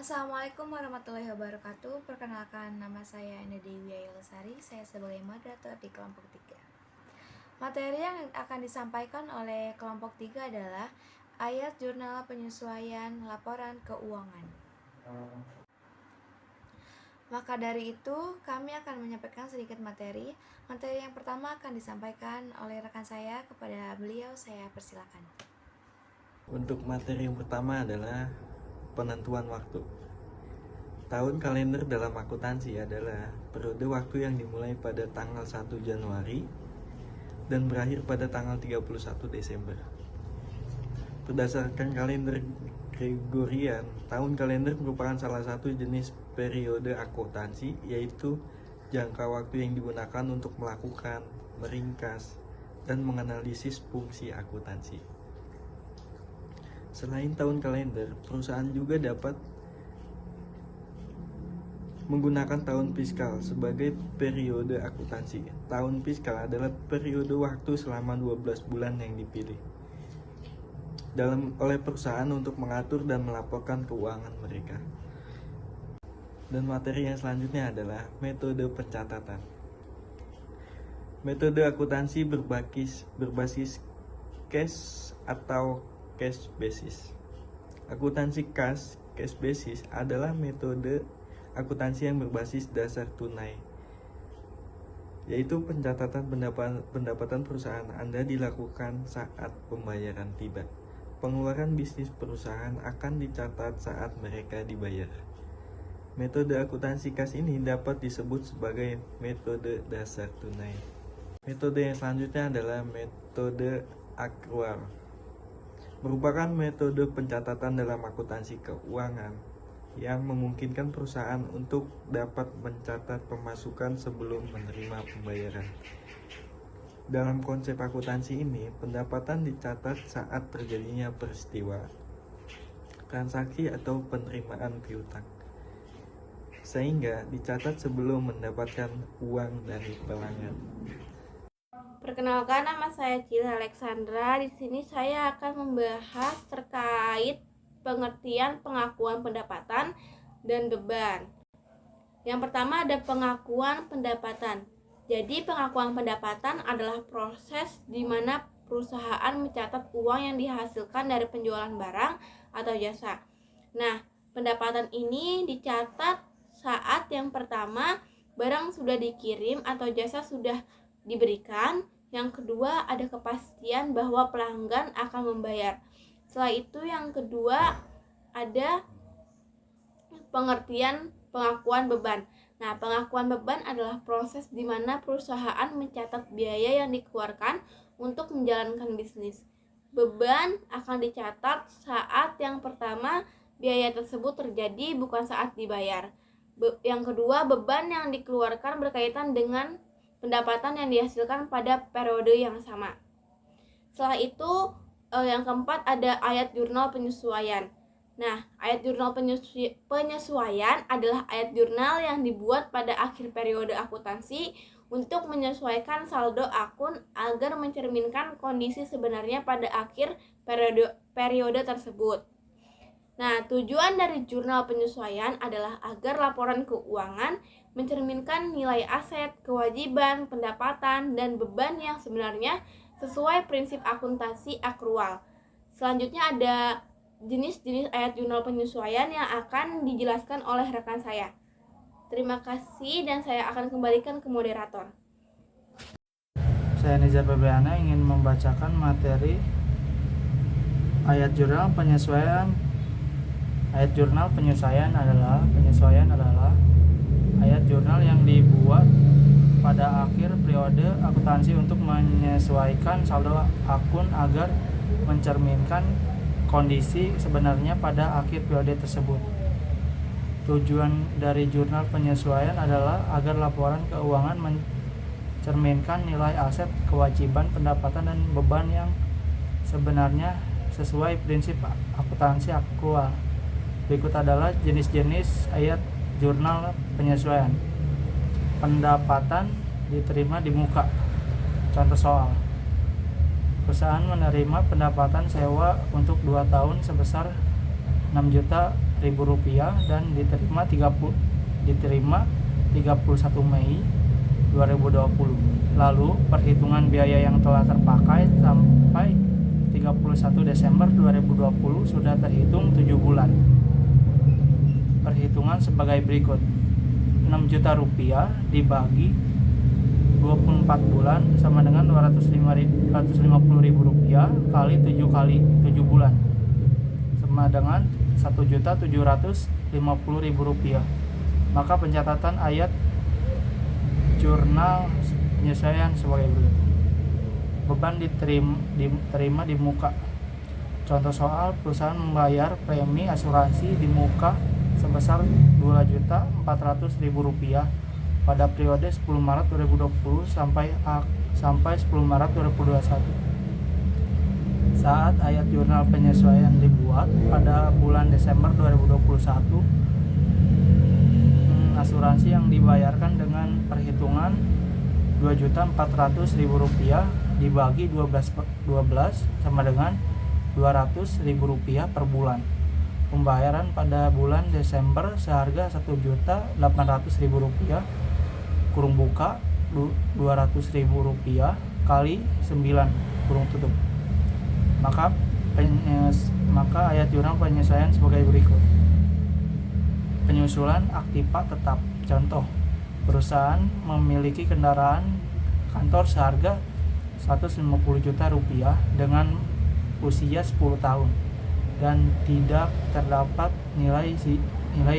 Assalamualaikum warahmatullahi wabarakatuh. Perkenalkan, nama saya Enda Dewi Ayolsari. Saya sebagai moderator di kelompok 3. Materi yang akan disampaikan oleh kelompok 3 adalah ayat jurnal penyesuaian laporan keuangan. Maka dari itu, kami akan menyampaikan sedikit materi. Materi yang pertama akan disampaikan oleh rekan saya. Kepada beliau, saya persilakan. Untuk materi yang pertama adalah penentuan waktu. Tahun kalender dalam akuntansi adalah periode waktu yang dimulai pada tanggal 1 Januari dan berakhir pada tanggal 31 Desember. Berdasarkan kalender Gregorian, tahun kalender merupakan salah satu jenis periode akuntansi, yaitu jangka waktu yang digunakan untuk melakukan, meringkas, dan menganalisis fungsi akuntansi. Selain tahun kalender, perusahaan juga dapat menggunakan tahun fiskal sebagai periode akuntansi. Tahun fiskal adalah periode waktu selama 12 bulan yang dipilih oleh perusahaan untuk mengatur dan melaporkan keuangan mereka. Dan materi yang selanjutnya adalah metode pencatatan. Metode akuntansi berbasis cash atau cash basis. Akuntansi cash basis adalah metode akuntansi yang berbasis dasar tunai, yaitu pencatatan pendapatan perusahaan Anda dilakukan saat pembayaran tiba. Pengeluaran bisnis perusahaan akan dicatat saat mereka dibayar. Metode akuntansi cash ini dapat disebut sebagai metode dasar tunai. Metode yang selanjutnya adalah metode akrual. Merupakan metode pencatatan dalam akuntansi keuangan yang memungkinkan perusahaan untuk dapat mencatat pemasukan sebelum menerima pembayaran. Dalam konsep akuntansi ini, pendapatan dicatat saat terjadinya peristiwa, transaksi atau penerimaan piutang, sehingga dicatat sebelum mendapatkan uang dari pelanggan. Perkenalkan, nama saya Cila Alexandra. Di sini saya akan membahas terkait pengertian pengakuan pendapatan dan beban. Yang pertama ada pengakuan pendapatan. Jadi pengakuan pendapatan adalah proses di mana perusahaan mencatat uang yang dihasilkan dari penjualan barang atau jasa. Nah, pendapatan ini dicatat saat yang pertama barang sudah dikirim atau jasa sudah diberikan. Yang kedua ada kepastian bahwa pelanggan akan membayar. Setelah itu yang kedua ada pengertian pengakuan beban. Nah, pengakuan beban adalah proses di mana perusahaan mencatat biaya yang dikeluarkan untuk menjalankan bisnis. Beban akan dicatat saat yang pertama biaya tersebut terjadi, bukan saat dibayar. Yang kedua, beban yang dikeluarkan berkaitan dengan pendapatan yang dihasilkan pada periode yang sama. Setelah itu yang keempat ada ayat jurnal penyesuaian. Nah, ayat jurnal penyesuaian adalah ayat jurnal yang dibuat pada akhir periode akuntansi untuk menyesuaikan saldo akun agar mencerminkan kondisi sebenarnya pada akhir periode tersebut. Nah, tujuan dari jurnal penyesuaian adalah agar laporan keuangan mencerminkan nilai aset, kewajiban, pendapatan, dan beban yang sebenarnya sesuai prinsip akuntansi akrual. Selanjutnya ada jenis-jenis ayat jurnal penyesuaian yang akan dijelaskan oleh rekan saya. Terima kasih dan saya akan kembalikan ke moderator. Saya Nizar Febriana ingin membacakan materi ayat jurnal penyesuaian. Ayat jurnal penyesuaian adalah ayat jurnal yang dibuat pada akhir periode akuntansi untuk menyesuaikan saldo akun agar mencerminkan kondisi sebenarnya pada akhir periode tersebut. Tujuan dari jurnal penyesuaian adalah agar laporan keuangan mencerminkan nilai aset, kewajiban, pendapatan, dan beban yang sebenarnya sesuai prinsip akuntansi akrual. Berikut adalah jenis-jenis ayat jurnal penyesuaian. Pendapatan diterima di muka. Contoh soal. Perusahaan menerima pendapatan sewa untuk 2 tahun sebesar Rp6.000.000 dan diterima 31 Mei 2020. Lalu perhitungan biaya yang telah terpakai sampai 31 Desember 2020 sudah terhitung 7 bulan. Perhitungan sebagai berikut. Rp6.000.000 dibagi 24 bulan sama dengan Rp250.000 kali 7 bulan sama dengan Rp1.750.000. Maka pencatatan ayat jurnal penyesuaian sebagai berikut. Beban diterima di muka. Contoh soal, perusahaan membayar premi asuransi di muka sebesar Rp2.400.000 pada periode 10 Maret 2020 sampai 10 Maret 2021. Saat ayat jurnal penyesuaian dibuat pada bulan Desember 2021, asuransi yang dibayarkan dengan perhitungan Rp2.400.000 dibagi 12 sama dengan Rp200.000 per bulan. Pembayaran pada bulan Desember seharga Rp1.800.000 kurung buka Rp200.000 kali 9 kurung tutup. Maka ayat jurnal penyesuaian sebagai berikut. Penyusulan aktiva tetap. Contoh, perusahaan memiliki kendaraan kantor seharga Rp150 juta dengan usia 10 tahun dan tidak terdapat nilai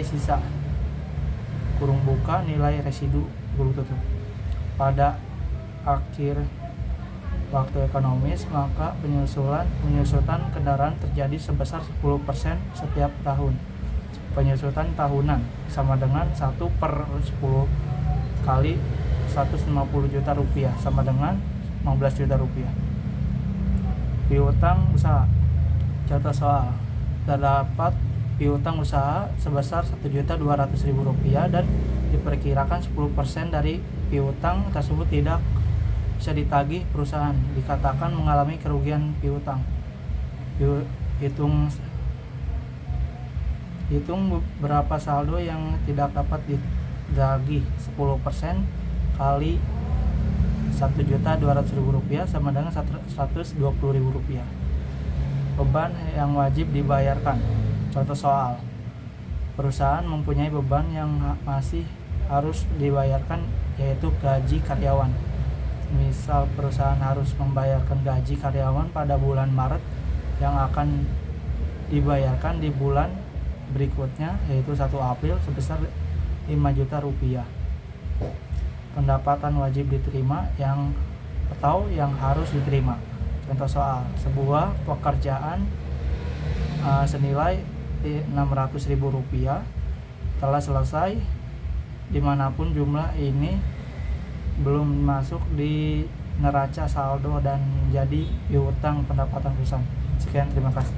sisa kurung buka nilai residu kurung tutup pada akhir waktu ekonomis, maka penyusutan kendaraan terjadi sebesar 10% setiap tahun. Penyusutan tahunan sama dengan 1/10 kali Rp150 juta sama dengan Rp15 juta. Piutang usaha. Contoh soal, terdapat piutang usaha sebesar Rp1.200.000 dan diperkirakan 10% dari piutang tersebut tidak bisa ditagih perusahaan, dikatakan mengalami kerugian piutang. Hitung berapa saldo yang tidak dapat ditagih. 10% kali Rp1.200.000 sama dengan Rp120.000. Beban yang wajib dibayarkan. Contoh soal, perusahaan mempunyai beban yang masih harus dibayarkan, yaitu gaji karyawan. Misal perusahaan harus membayarkan gaji karyawan pada bulan Maret yang akan dibayarkan di bulan berikutnya, yaitu 1 April sebesar Rp5 juta. Pendapatan wajib diterima yang harus diterima. Contoh soal, sebuah pekerjaan senilai Rp600.000 telah selesai dimanapun jumlah ini belum masuk di neraca saldo dan menjadi piutang pendapatan perusahaan. Sekian, terima kasih.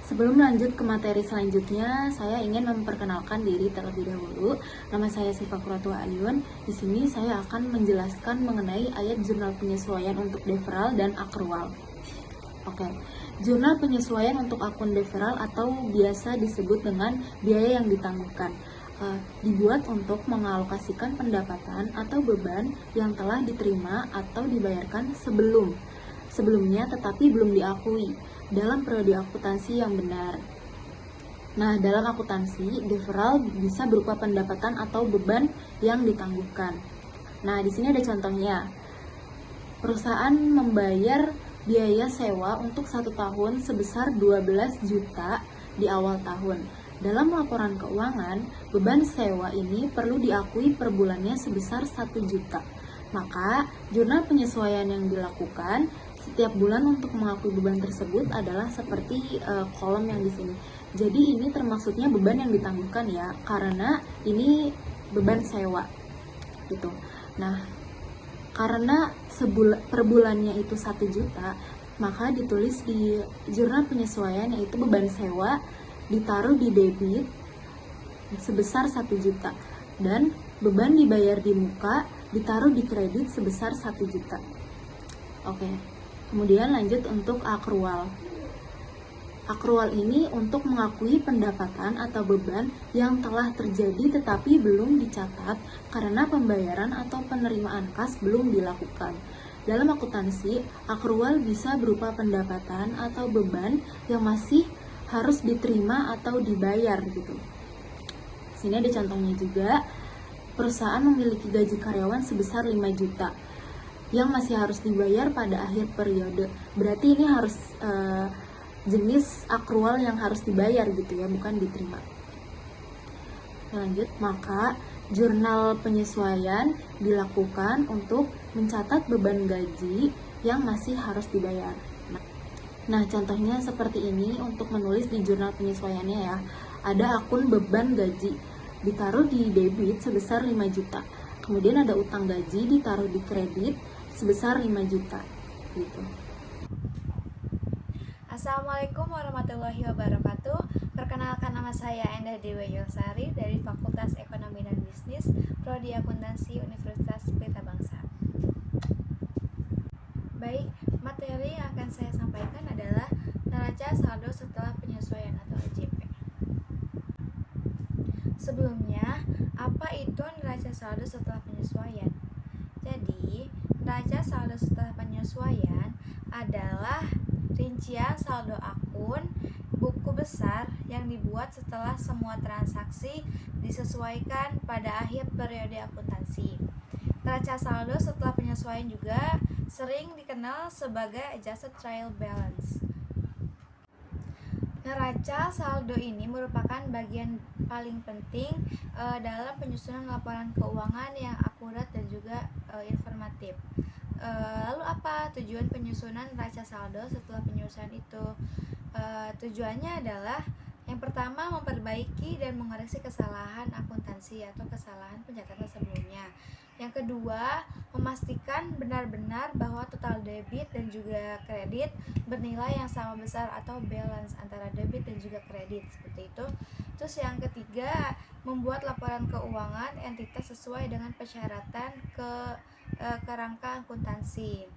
Sebelum lanjut ke materi selanjutnya, saya ingin memperkenalkan diri terlebih dahulu. Nama saya Siva Kuratua Ayun. Di sini saya akan menjelaskan mengenai ayat jurnal penyesuaian untuk deferral dan akrual. Oke, jurnal penyesuaian untuk akun deferral atau biasa disebut dengan biaya yang ditangguhkan. Dibuat untuk mengalokasikan pendapatan atau beban yang telah diterima atau dibayarkan sebelumnya tetapi belum diakui dalam periode akuntansi yang benar. Nah, dalam akuntansi, deferral bisa berupa pendapatan atau beban yang ditangguhkan. Nah, di sini ada contohnya. Perusahaan membayar biaya sewa untuk 1 tahun sebesar 12 juta di awal tahun. Dalam laporan keuangan, beban sewa ini perlu diakui per bulannya sebesar 1 juta. Maka, jurnal penyesuaian yang dilakukan setiap bulan untuk mengakui beban tersebut adalah seperti kolom yang di sini. Jadi ini termaksudnya beban yang ditangguhkan ya, karena ini beban sewa gitu. Nah, karena per bulannya itu 1 juta, maka ditulis di jurnal penyesuaian yaitu beban sewa ditaruh di debit sebesar 1 juta dan beban dibayar di muka ditaruh di kredit sebesar 1 juta. Oke. Kemudian lanjut untuk akrual. Akrual ini untuk mengakui pendapatan atau beban yang telah terjadi tetapi belum dicatat karena pembayaran atau penerimaan kas belum dilakukan. Dalam akuntansi, akrual bisa berupa pendapatan atau beban yang masih harus diterima atau dibayar gitu. Sini ada contohnya juga, perusahaan memiliki gaji karyawan sebesar 5 juta yang masih harus dibayar pada akhir periode. Berarti ini harus jenis akrual yang harus dibayar gitu ya, bukan diterima. Lanjut, maka jurnal penyesuaian dilakukan untuk mencatat beban gaji yang masih harus dibayar. Nah, contohnya seperti ini untuk menulis di jurnal penyesuaiannya ya. Ada akun beban gaji ditaruh di debit sebesar 5 juta. Kemudian ada utang gaji ditaruh di kredit sebesar 5 juta gitu. Assalamualaikum warahmatullahi wabarakatuh. Perkenalkan, nama saya Endah Dewi Yulsari dari Fakultas Ekonomi dan Bisnis, Prodi Akuntansi Universitas Pelita Bangsa. Baik, materi yang akan saya sampaikan adalah neraca saldo setelah penyesuaian atau NJP. Sebelumnya, apa itu neraca saldo setelah penyesuaian? Jadi, neraca saldo setelah penyesuaian adalah rincian saldo akun buku besar yang dibuat setelah semua transaksi disesuaikan pada akhir periode akuntansi. Neraca saldo setelah penyesuaian juga sering dikenal sebagai adjusted trial balance. Neraca saldo ini merupakan bagian paling penting dalam penyusunan laporan keuangan yang akurat dan juga informatif. Lalu apa tujuan penyusunan neraca saldo setelah penyesuaian itu? Tujuannya adalah yang pertama, memperbaiki dan mengoreksi kesalahan akuntansi atau kesalahan pencatatan sebelumnya. Yang kedua, memastikan benar-benar bahwa total debit dan juga kredit bernilai yang sama besar atau balance antara debit dan juga kredit, seperti itu. Terus yang ketiga, membuat laporan keuangan entitas sesuai dengan persyaratan kerangka akuntansi.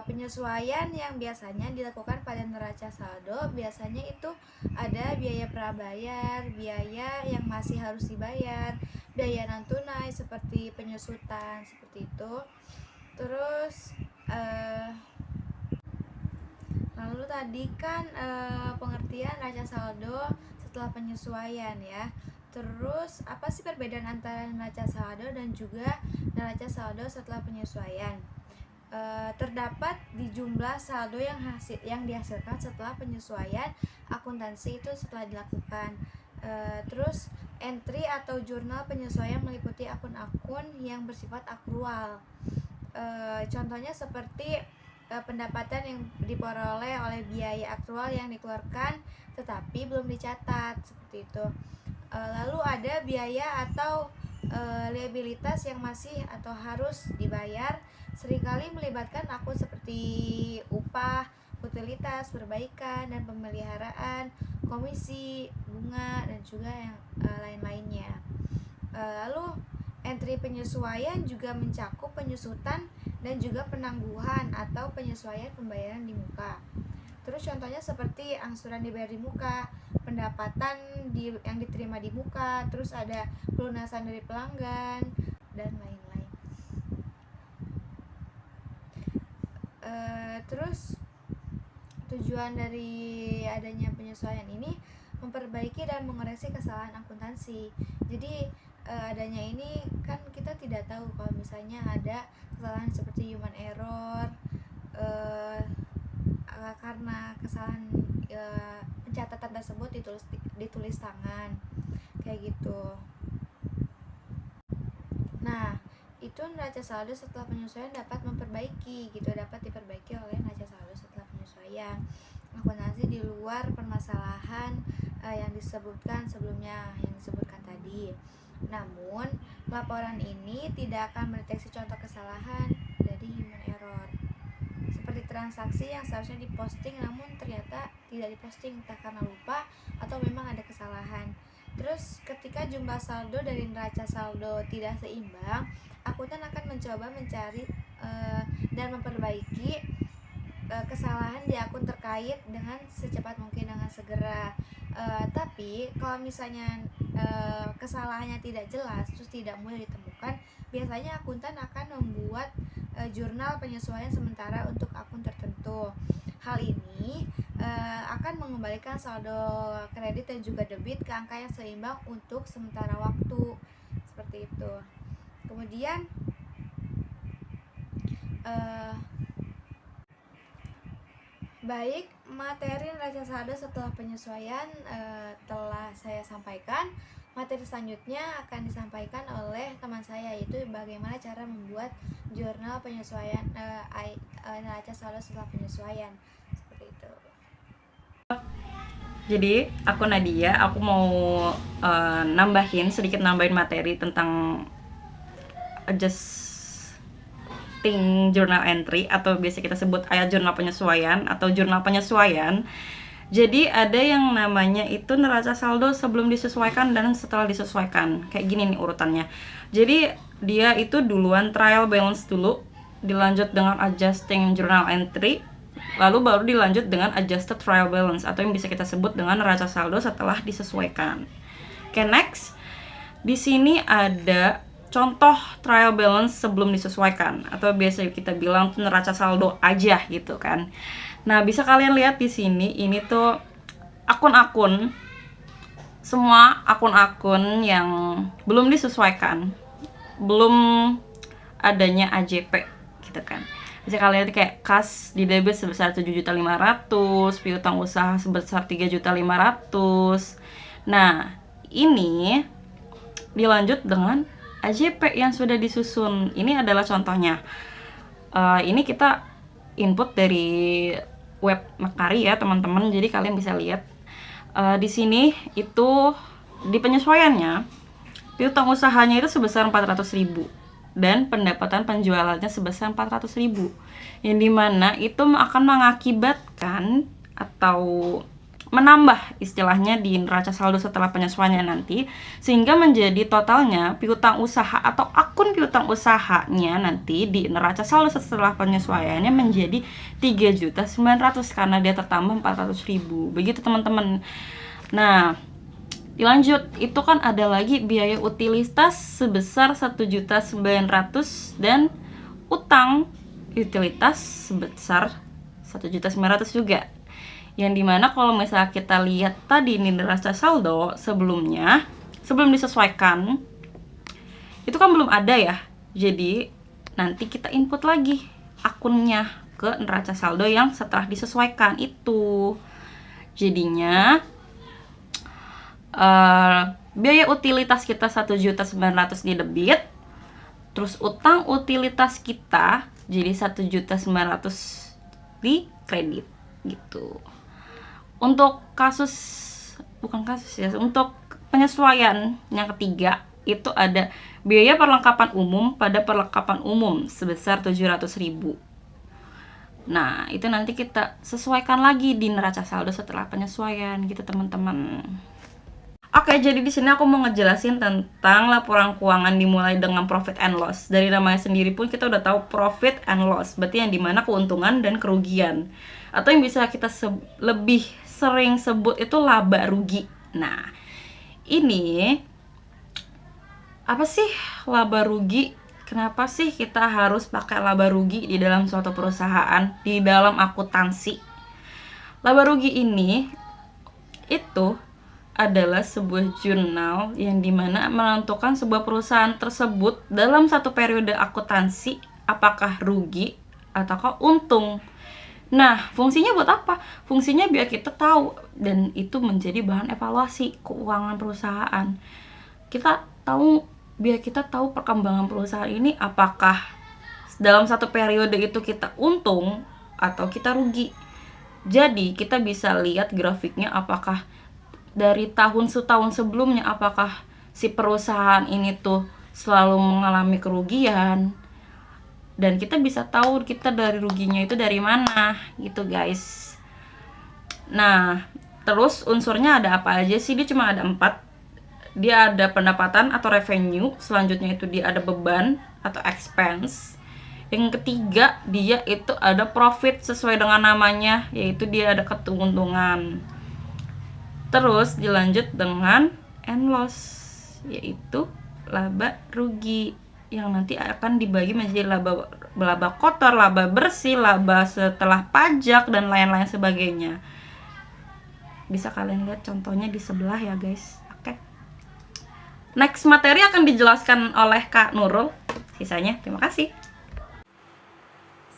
Penyesuaian yang biasanya dilakukan pada neraca saldo biasanya itu ada biaya prabayar, biaya yang masih harus dibayar, biaya non tunai seperti penyusutan, seperti itu. Terus lalu tadi kan pengertian neraca saldo setelah penyesuaian ya. Terus apa sih perbedaan antara neraca saldo dan juga neraca saldo setelah penyesuaian? Terdapat di jumlah saldo yang dihasilkan setelah penyesuaian akuntansi itu setelah dilakukan. Terus entry atau jurnal penyesuaian meliputi akun-akun yang bersifat akrual. Contohnya seperti pendapatan yang diperoleh oleh biaya akrual yang dikeluarkan tetapi belum dicatat, seperti itu. Lalu ada biaya atau liabilitas yang masih atau harus dibayar, seringkali melibatkan akun seperti upah, utilitas, perbaikan, dan pemeliharaan, komisi, bunga, dan juga yang lain-lainnya. Lalu entry penyesuaian juga mencakup penyusutan dan juga penangguhan atau penyesuaian pembayaran di muka. Terus contohnya seperti angsuran dibayar di muka, pendapatan yang diterima di muka, terus ada pelunasan dari pelanggan, dan lain-lain. Terus tujuan dari adanya penyesuaian ini memperbaiki dan mengoreksi kesalahan akuntansi. Jadi adanya ini kan kita tidak tahu kalau misalnya ada kesalahan seperti human error, karena kesalahan pencatatan tersebut ditulis tangan kayak gitu. Nah, itu neraca saldo setelah penyesuaian dapat diperbaiki oleh neraca saldo setelah penyesuaian akuntansi di luar permasalahan yang disebutkan sebelumnya, yang disebutkan tadi. Namun, laporan ini tidak akan mendeteksi contoh kesalahan dari human error, seperti transaksi yang seharusnya diposting namun ternyata tidak diposting, entah karena lupa atau memang ada kesalahan. Terus ketika jumlah saldo dari neraca saldo tidak seimbang, akuntan akan mencoba mencari dan memperbaiki kesalahan di akun terkait dengan secepat mungkin, dengan segera. Tapi kalau misalnya kesalahannya tidak jelas terus tidak mudah ditemukan, biasanya akuntan akan membuat jurnal penyesuaian sementara untuk akun tertentu. Hal ini akan mengembalikan saldo kredit dan juga debit ke angka yang seimbang untuk sementara waktu, seperti itu. Kemudian baik, materi neraca saldo setelah penyesuaian telah saya sampaikan. Materi selanjutnya akan disampaikan oleh teman saya, yaitu bagaimana cara membuat jurnal penyesuaian neraca saldo setelah penyesuaian, seperti itu. Jadi aku Nadia, aku mau nambahin materi tentang adjusting journal entry, atau biasa kita sebut jurnal penyesuaian atau jurnal penyesuaian. Jadi ada yang namanya itu neraca saldo sebelum disesuaikan dan setelah disesuaikan. Kayak gini nih urutannya. Jadi dia itu duluan trial balance dulu, dilanjut dengan adjusting journal entry, lalu baru dilanjut dengan adjusted trial balance atau yang bisa kita sebut dengan neraca saldo setelah disesuaikan. Oke, next. Di sini ada contoh trial balance sebelum disesuaikan, atau biasa kita bilang neraca saldo aja gitu kan. Nah, bisa kalian lihat di sini, ini tuh akun-akun, semua akun-akun yang belum disesuaikan, belum adanya AJP gitu kan. Bisa kalian lihat kayak kas di debit sebesar 7.500.000, piutang usaha sebesar 3.500.000. Nah, ini dilanjut dengan AJP yang sudah disusun. Ini adalah contohnya. Ini kita input dari web Makari ya teman-teman. Jadi kalian bisa lihat di sini itu di penyesuaiannya piutang usahanya itu sebesar 400.000 dan pendapatan penjualannya sebesar 400.000, yang dimana itu akan mengakibatkan atau menambah istilahnya di neraca saldo setelah penyesuaiannya nanti, sehingga menjadi totalnya piutang usaha atau akun piutang usahanya nanti di neraca saldo setelah penyesuaiannya menjadi 3.900.000 karena dia tertambah 400.000. Begitu teman-teman. Nah, dilanjut, itu kan ada lagi biaya utilitas sebesar 1.900.000 dan utang utilitas sebesar 1.900.000 juga. Yang dimana kalau misalnya kita lihat tadi ini neraca saldo sebelumnya, sebelum disesuaikan, itu kan belum ada ya. Jadi nanti kita input lagi akunnya ke neraca saldo yang setelah disesuaikan itu. Jadinya biaya utilitas kita 1.900.000 di debit, terus utang utilitas kita jadi 1.900.000 di kredit gitu. Untuk untuk penyesuaian yang ketiga itu ada biaya perlengkapan umum pada perlengkapan umum sebesar 700.000. Nah, itu nanti kita sesuaikan lagi di neraca saldo setelah penyesuaian gitu teman-teman. Oke, jadi di sini aku mau ngejelasin tentang laporan keuangan dimulai dengan profit and loss. Dari namanya sendiri pun kita udah tahu profit and loss, berarti yang dimana keuntungan dan kerugian. Atau yang bisa kita lebih sering sebut itu laba rugi. Nah, ini apa sih laba rugi? Kenapa sih kita harus pakai laba rugi di dalam suatu perusahaan, di dalam akuntansi? Laba rugi ini itu adalah sebuah jurnal yang dimana menentukan sebuah perusahaan tersebut dalam satu periode akuntansi apakah rugi ataukah untung. Nah, fungsinya buat apa? Fungsinya biar kita tahu, dan itu menjadi bahan evaluasi keuangan perusahaan. Biar kita tahu perkembangan perusahaan ini apakah dalam satu periode itu kita untung atau kita rugi. Jadi, kita bisa lihat grafiknya apakah dari setahun sebelumnya apakah si perusahaan ini tuh selalu mengalami kerugian, dan kita bisa tahu kita dari ruginya itu dari mana gitu guys. Nah, terus unsurnya ada apa aja sih? Dia cuma ada 4. Dia ada pendapatan atau revenue, selanjutnya itu dia ada beban atau expense, Yang ketiga, dia itu ada profit sesuai dengan namanya, yaitu dia ada keuntungan. Terus dilanjut dengan end loss, yaitu laba rugi yang nanti akan dibagi menjadi laba kotor, laba bersih, laba setelah pajak, dan lain-lain sebagainya. Bisa kalian lihat contohnya di sebelah ya guys. Oke. Next materi akan dijelaskan oleh Kak Nurul. Sisanya terima kasih.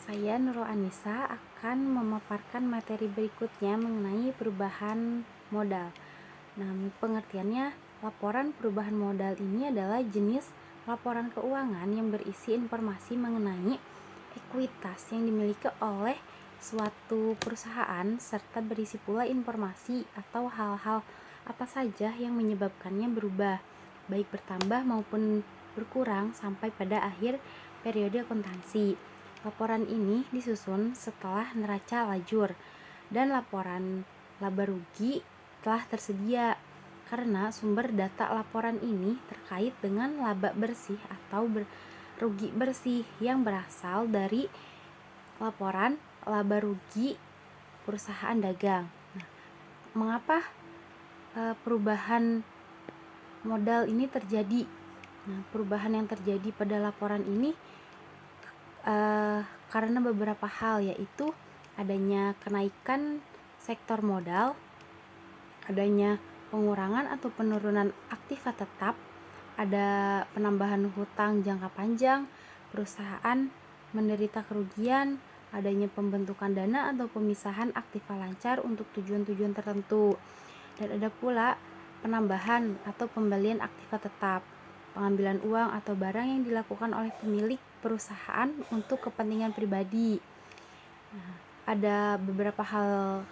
Saya Nurul Anissa akan memaparkan materi berikutnya mengenai perubahan modal. Nah, pengertiannya, laporan perubahan modal ini adalah jenis laporan keuangan yang berisi informasi mengenai ekuitas yang dimiliki oleh suatu perusahaan serta berisi pula informasi atau hal-hal apa saja yang menyebabkannya berubah, baik bertambah maupun berkurang sampai pada akhir periode akuntansi. Laporan ini disusun setelah neraca lajur dan laporan laba rugi telah tersedia karena sumber data laporan ini terkait dengan laba bersih atau rugi bersih yang berasal dari laporan laba rugi perusahaan dagang. Nah, mengapa perubahan modal ini terjadi? Nah, perubahan yang terjadi pada laporan ini karena beberapa hal, yaitu adanya kenaikan sektor modal, adanya pengurangan atau penurunan aktiva tetap, ada penambahan hutang jangka panjang, perusahaan menderita kerugian, adanya pembentukan dana atau pemisahan aktiva lancar untuk tujuan-tujuan tertentu, dan ada pula penambahan atau pembelian aktiva tetap, pengambilan uang atau barang yang dilakukan oleh pemilik perusahaan untuk kepentingan pribadi. Nah, ada beberapa hal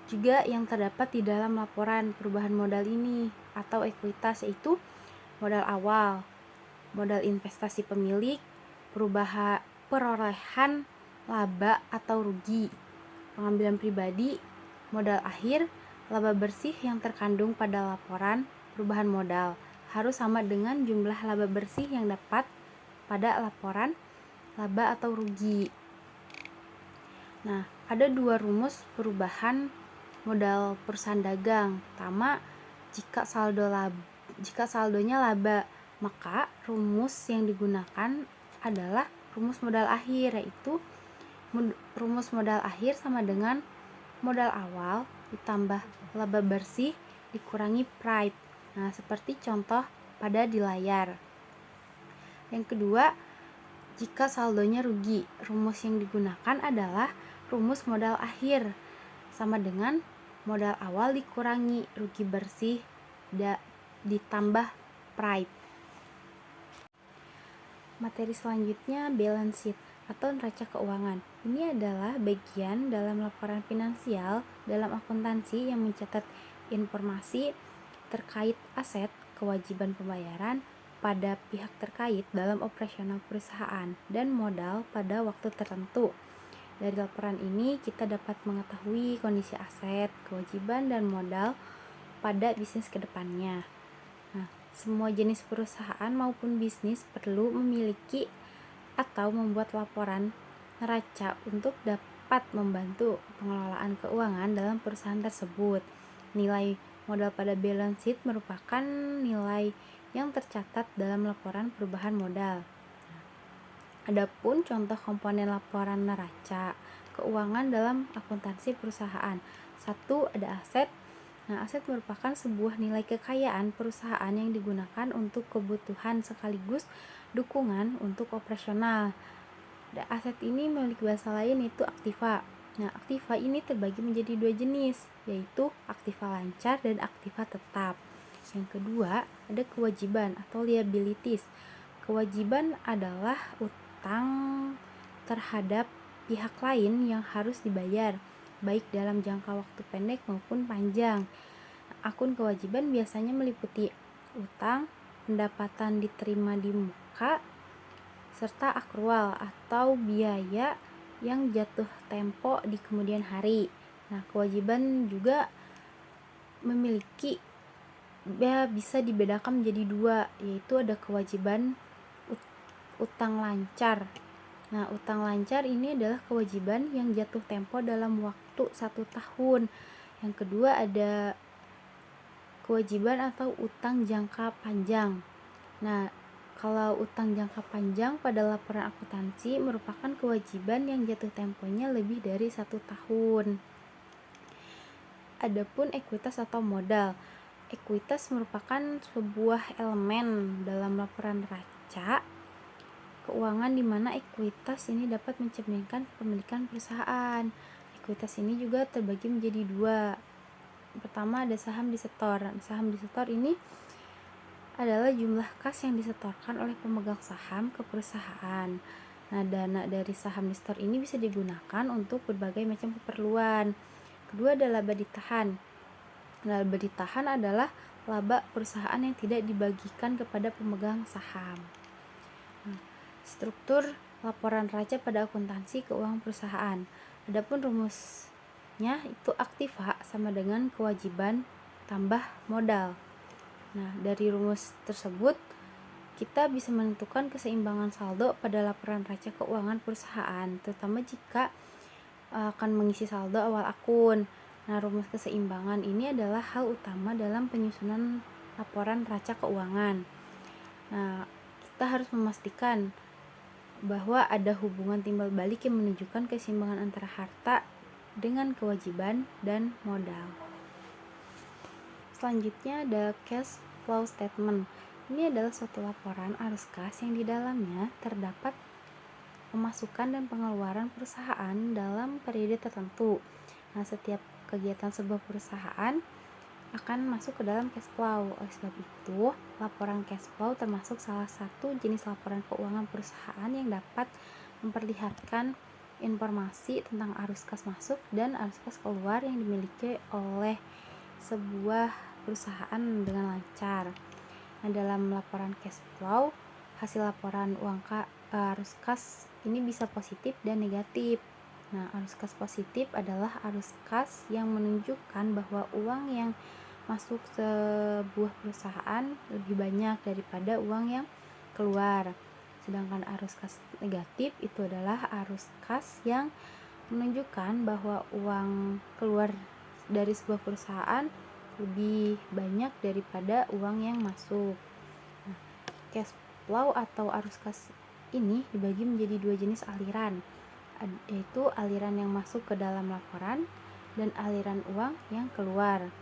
juga yang terdapat di dalam laporan perubahan modal ini atau ekuitas, yaitu modal awal, modal investasi pemilik, perolehan laba atau rugi, pengambilan pribadi, modal akhir, laba bersih yang terkandung pada laporan perubahan modal harus sama dengan jumlah laba bersih yang dapat pada laporan laba atau rugi. Nah, ada dua rumus perubahan modal perusahaan dagang. Pertama, jika saldonya laba, maka rumus yang digunakan adalah rumus modal akhir, yaitu rumus modal akhir sama dengan modal awal ditambah laba bersih dikurangi prime. Nah, seperti contoh pada di layar. Yang kedua, jika saldonya rugi, rumus yang digunakan adalah rumus modal akhir sama dengan modal awal dikurangi rugi bersih ditambah prime. Materi selanjutnya balance sheet atau neraca keuangan. Ini adalah bagian dalam laporan finansial dalam akuntansi yang mencatat informasi terkait aset, kewajiban pembayaran pada pihak terkait dalam operasional perusahaan, dan modal pada waktu tertentu. Dari laporan ini kita dapat mengetahui kondisi aset, kewajiban, dan modal pada bisnis kedepannya. Nah, semua jenis perusahaan maupun bisnis perlu memiliki atau membuat laporan neraca untuk dapat membantu pengelolaan keuangan dalam perusahaan tersebut. Nilai modal pada balance sheet merupakan nilai yang tercatat dalam laporan perubahan modal. Adapun contoh komponen laporan neraca keuangan dalam akuntansi perusahaan. 1. Ada aset. Nah, aset merupakan sebuah nilai kekayaan perusahaan yang digunakan untuk kebutuhan sekaligus dukungan untuk operasional. Aset ini memiliki bahasa lain, yaitu aktiva. Nah, aktiva ini terbagi menjadi dua jenis, yaitu aktiva lancar dan aktiva tetap. Yang kedua, ada kewajiban atau liabilities. Kewajiban adalah utang terhadap pihak lain yang harus dibayar, baik dalam jangka waktu pendek maupun panjang. Akun kewajiban biasanya meliputi utang, pendapatan diterima di muka, serta akrual atau biaya yang jatuh tempo di kemudian hari. Nah, kewajiban juga memiliki bisa dibedakan menjadi dua, yaitu ada kewajiban utang lancar Nah, utang lancar ini adalah kewajiban yang jatuh tempo dalam waktu 1 tahun. Yang kedua ada kewajiban atau utang jangka panjang. Nah, kalau utang jangka panjang pada laporan akuntansi merupakan kewajiban yang jatuh temponya lebih dari 1 tahun. Adapun ekuitas atau modal. Ekuitas merupakan sebuah elemen dalam laporan neraca keuangan di mana ekuitas ini dapat mencerminkan kepemilikan perusahaan. Ekuitas ini juga terbagi menjadi 2. Pertama ada saham disetor. Saham disetor ini adalah jumlah kas yang disetorkan oleh pemegang saham ke perusahaan. Nah, dana dari saham disetor ini bisa digunakan untuk berbagai macam keperluan. Kedua ada laba ditahan. Laba ditahan adalah laba perusahaan yang tidak dibagikan kepada pemegang saham. Struktur laporan neraca pada akuntansi keuangan perusahaan. Adapun rumusnya itu aktiva sama dengan kewajiban tambah modal. Nah, dari rumus tersebut kita bisa menentukan keseimbangan saldo pada laporan neraca keuangan perusahaan, terutama jika akan mengisi saldo awal akun. Nah, rumus keseimbangan ini adalah hal utama dalam penyusunan laporan neraca keuangan. Nah, kita harus memastikan bahwa ada hubungan timbal balik yang menunjukkan keseimbangan antara harta dengan kewajiban dan modal. Selanjutnya ada cash flow statement. Ini adalah suatu laporan arus kas yang di dalamnya terdapat pemasukan dan pengeluaran perusahaan dalam periode tertentu. Nah, setiap kegiatan sebuah perusahaan akan masuk ke dalam cash flow. Oleh sebab itu, laporan cash flow termasuk salah satu jenis laporan keuangan perusahaan yang dapat memperlihatkan informasi tentang arus kas masuk dan arus kas keluar yang dimiliki oleh sebuah perusahaan dengan lancar. Nah, dalam laporan cash flow, hasil laporan arus kas ini bisa positif dan negatif. Nah, arus kas positif adalah arus kas yang menunjukkan bahwa uang yang masuk sebuah perusahaan lebih banyak daripada uang yang keluar. Sedangkan arus kas negatif itu adalah arus kas yang menunjukkan bahwa uang keluar dari sebuah perusahaan lebih banyak daripada uang yang masuk. Nah, cash flow atau arus kas ini dibagi menjadi 2 jenis aliran, yaitu aliran yang masuk ke dalam laporan dan aliran uang yang keluar.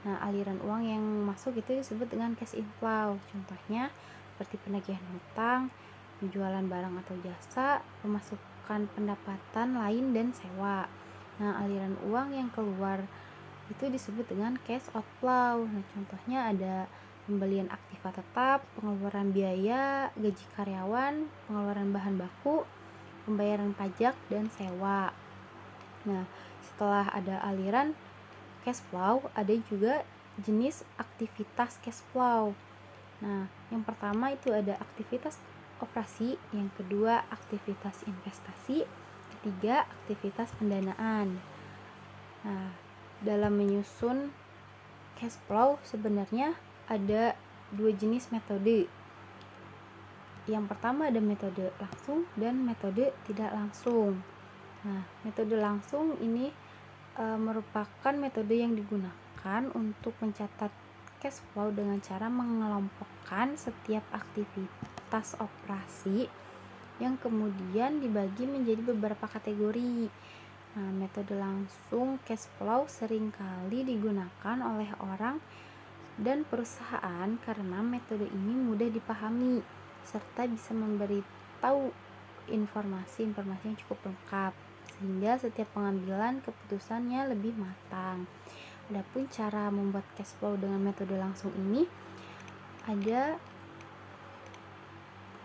Nah, aliran uang yang masuk itu disebut dengan cash inflow. Contohnya seperti penagihan hutang, penjualan barang atau jasa, pemasukan pendapatan lain dan sewa. Nah, aliran uang yang keluar itu disebut dengan cash outflow. Nah, contohnya ada pembelian aktiva tetap, pengeluaran biaya, gaji karyawan, pengeluaran bahan baku, pembayaran pajak dan sewa. Nah, setelah ada aliran cash flow, ada juga jenis aktivitas cash flow. Nah, yang pertama itu ada aktivitas operasi, yang kedua aktivitas investasi, ketiga aktivitas pendanaan. Nah, dalam menyusun cash flow sebenarnya ada 2 jenis metode. Yang pertama ada metode langsung dan metode tidak langsung. Nah, metode langsung ini merupakan metode yang digunakan untuk mencatat cash flow dengan cara mengelompokkan setiap aktivitas operasi yang kemudian dibagi menjadi beberapa kategori. Nah, metode langsung cash flow seringkali digunakan oleh orang dan perusahaan karena metode ini mudah dipahami serta bisa memberitahu informasi-informasi yang cukup lengkap, sehingga setiap pengambilan keputusannya lebih matang. Adapun cara membuat cash flow dengan metode langsung ini ada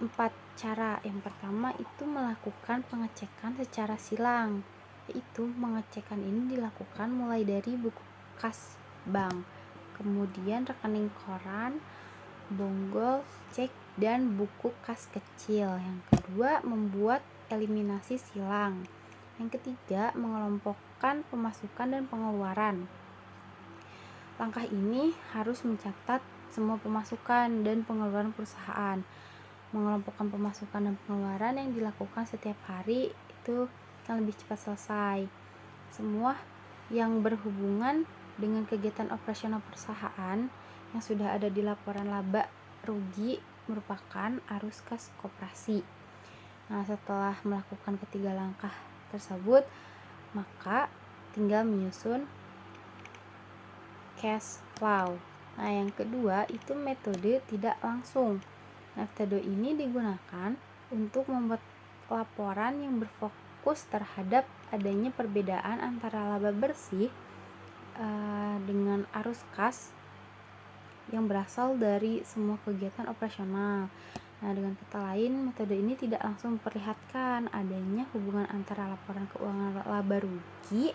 4 cara. Yang pertama itu melakukan pengecekan secara silang, yaitu pengecekan ini dilakukan mulai dari buku kas bank, kemudian rekening koran, bonggol, cek, dan buku kas kecil. Yang kedua, membuat eliminasi silang. Yang ketiga, mengelompokkan pemasukan dan pengeluaran. Langkah ini harus mencatat semua pemasukan dan pengeluaran perusahaan. mengelompokkan pemasukan dan pengeluaran yang dilakukan setiap hari itu akan lebih cepat selesai. Semua yang berhubungan dengan kegiatan operasional perusahaan yang sudah ada di laporan laba rugi merupakan arus kas koperasi. Nah, setelah melakukan ketiga langkah tersebut, maka tinggal menyusun cash flow. Nah, yang kedua itu metode tidak langsung. Metode ini digunakan untuk membuat laporan yang berfokus terhadap adanya perbedaan antara laba bersih dengan arus kas yang berasal dari semua kegiatan operasional. Nah, dengan kata lain, metode ini tidak langsung memperlihatkan adanya hubungan antara laporan keuangan laba rugi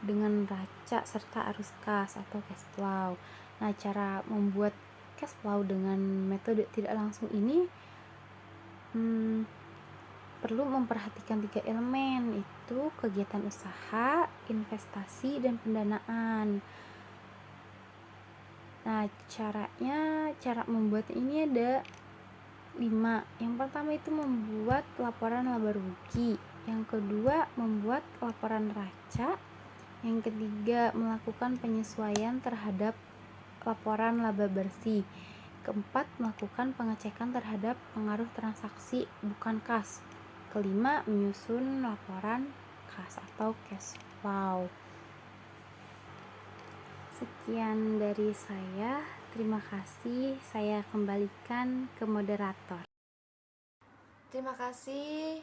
dengan neraca serta arus kas atau cash flow. Nah, cara membuat cash flow dengan metode tidak langsung ini perlu memperhatikan 3 elemen, itu kegiatan usaha, investasi, dan pendanaan. Nah, cara membuat ini ada 5. Yang pertama itu membuat laporan laba rugi. Yang kedua, membuat laporan neraca. Yang ketiga, melakukan penyesuaian terhadap laporan laba bersih. Keempat, melakukan pengecekan terhadap pengaruh transaksi bukan kas. Kelima, menyusun laporan kas atau cash flow. Sekian dari saya. Terima kasih. Saya kembalikan ke moderator. Terima kasih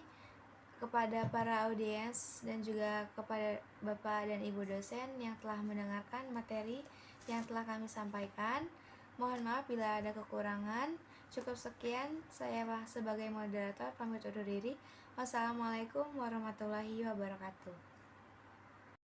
kepada para audiens dan juga kepada Bapak dan Ibu dosen yang telah mendengarkan materi yang telah kami sampaikan. Mohon maaf bila ada kekurangan. Cukup sekian, saya sebagai moderator pamit undur diri. Wassalamualaikum warahmatullahi wabarakatuh.